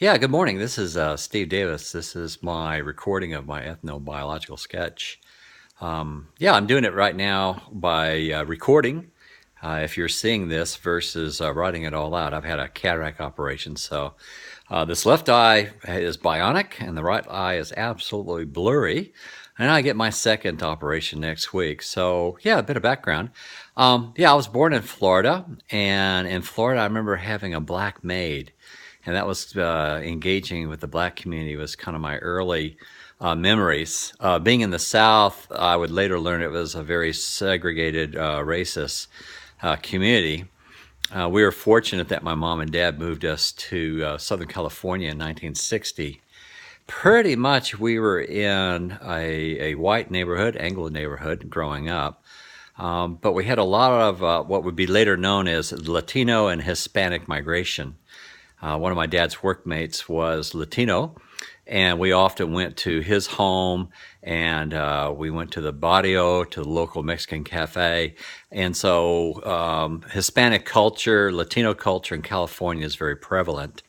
Yeah, good morning. This is Steve Davis. This is my recording of my ethnobiological sketch. Yeah, I'm doing it right now by recording. If you're seeing this versus writing it all out, I've had a cataract operation, so this left eye is bionic and the right eye is absolutely blurry. And I get my second operation next week. So, yeah, a bit of background. Yeah, I was born in Florida, and in Florida, I remember having a black maid, and that was engaging with the black community was kind of my early memories. Being in the South, I would later learn it was a very segregated, racist community. We were fortunate that my mom and dad moved us to Southern California in 1960. Pretty much we were in a white neighborhood, Anglo neighborhood, growing up. But we had a lot of what would be later known as Latino and Hispanic migration. One of my dad's workmates was Latino, and we often went to his home, and we went to the barrio, to the local Mexican cafe. And so Hispanic culture, Latino culture in California is very prevalent,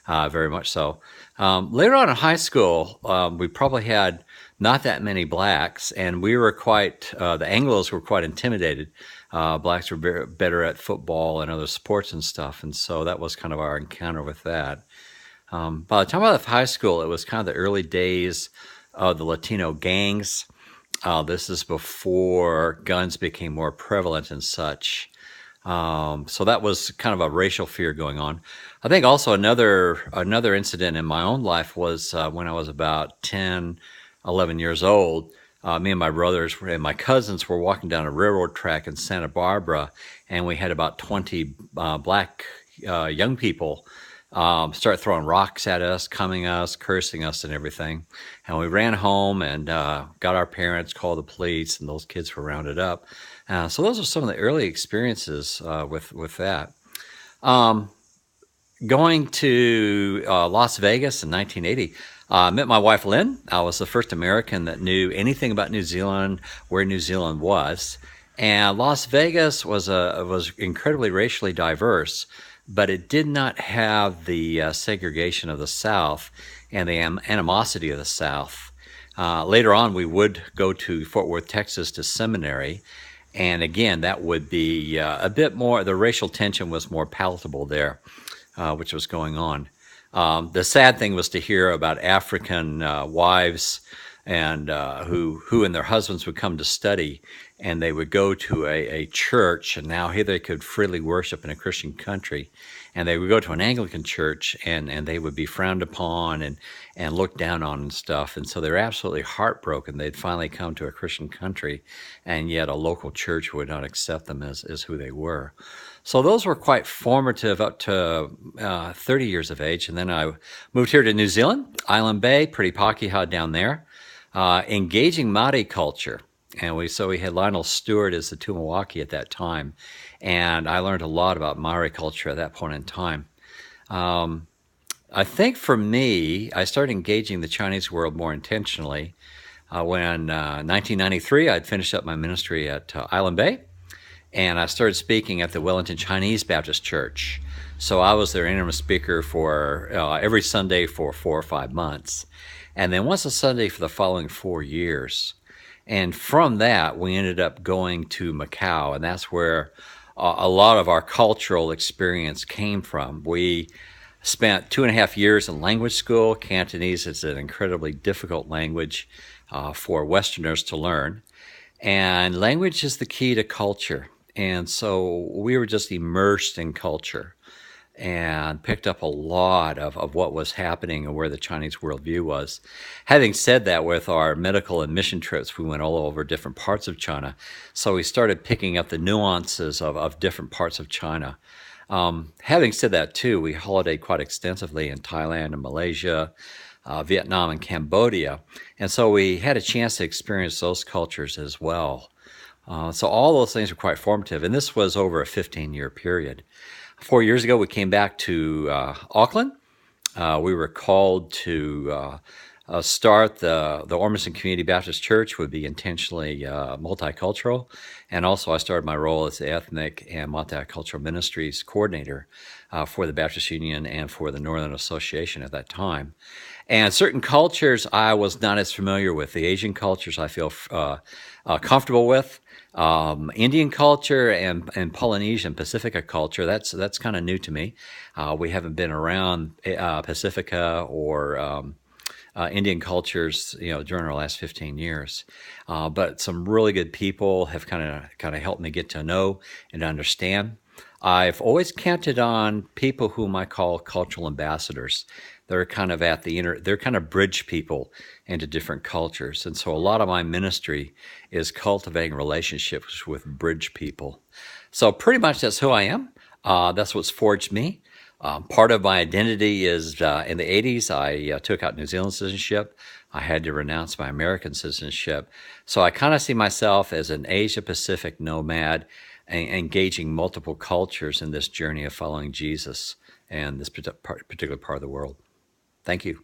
very much so. Later on in high school, we probably had not that many blacks, and we were the Anglos were quite intimidated. Blacks were better at football and other sports and stuff, and so that was kind of our encounter with that. By the time I left high school, it was kind of the early days of the Latino gangs. This is before guns became more prevalent and such. So that was kind of a racial fear going on. I think also another incident in my own life was when I was about 10, 11 years old. Me and my brothers and my cousins were walking down a railroad track in Santa Barbara, and we had about 20 black young people start throwing rocks at us, coming us, cursing us, and everything. And we ran home and got our parents, called the police, and those kids were rounded up. So those are some of the early experiences with that. Going to Las Vegas in 1980, I met my wife Lynn. I was the first American that knew anything about New Zealand, where New Zealand was. And Las Vegas was incredibly racially diverse, but it did not have the segregation of the South and the animosity of the South. Later on, we would go to Fort Worth, Texas to seminary. And again, that would be a bit more, the racial tension was more palatable there, which was going on. The sad thing was to hear about African wives and who and their husbands would come to study, and they would go to a church, and now here they could freely worship in a Christian country, and they would go to an Anglican church, and they would be frowned upon and looked down on and stuff, and so they're absolutely heartbroken. They'd finally come to a Christian country, and yet a local church would not accept them as who they were. So those were quite formative up to 30 years of age. And then I moved here to New Zealand, Island Bay, pretty pakeha down there, engaging Māori culture. And we had Lionel Stewart as the Tumawaki at that time. And I learned a lot about Maori culture at that point in time. I think for me, I started engaging the Chinese world more intentionally when 1993, I'd finished up my ministry at Island Bay. And I started speaking at the Wellington Chinese Baptist Church. So I was their interim speaker for every Sunday for 4 or 5 months. And then once a Sunday for the following 4 years. And from that, we ended up going to Macau. And that's where a lot of our cultural experience came from. We spent 2.5 years in language school. Cantonese is an incredibly difficult language for Westerners to learn. And language is the key to culture. And so we were just immersed in culture and picked up a lot of what was happening and where the Chinese worldview was. Having said that, with our medical and mission trips, we went all over different parts of China. So we started picking up the nuances of different parts of China. Having said that, too, we holidayed quite extensively in Thailand and Malaysia, Vietnam and Cambodia. And so we had a chance to experience those cultures as well. So all those things were quite formative, and this was over a 15-year period. 4 years ago, we came back to Auckland. We were called to start, the Ormiston Community Baptist Church would be intentionally multicultural. And also, I started my role as the Ethnic and Multicultural Ministries Coordinator for the Baptist Union and for the Northern Association at that time. And certain cultures I was not as familiar with. The Asian cultures I feel comfortable with. Indian culture and Polynesian Pacifica culture, that's kind of new to me. We haven't been around Pacifica or Indian cultures, during our last 15 years. But some really good people have kind of helped me get to know and understand. I've always counted on people whom I call cultural ambassadors. They're kind of they're kind of bridge people into different cultures. And so a lot of my ministry is cultivating relationships with bridge people. So pretty much that's who I am. That's what's forged me. Part of my identity is in the 80s, I took out New Zealand citizenship. I had to renounce my American citizenship. So I kind of see myself as an Asia Pacific nomad, engaging multiple cultures in this journey of following Jesus and this particular part of the world. Thank you.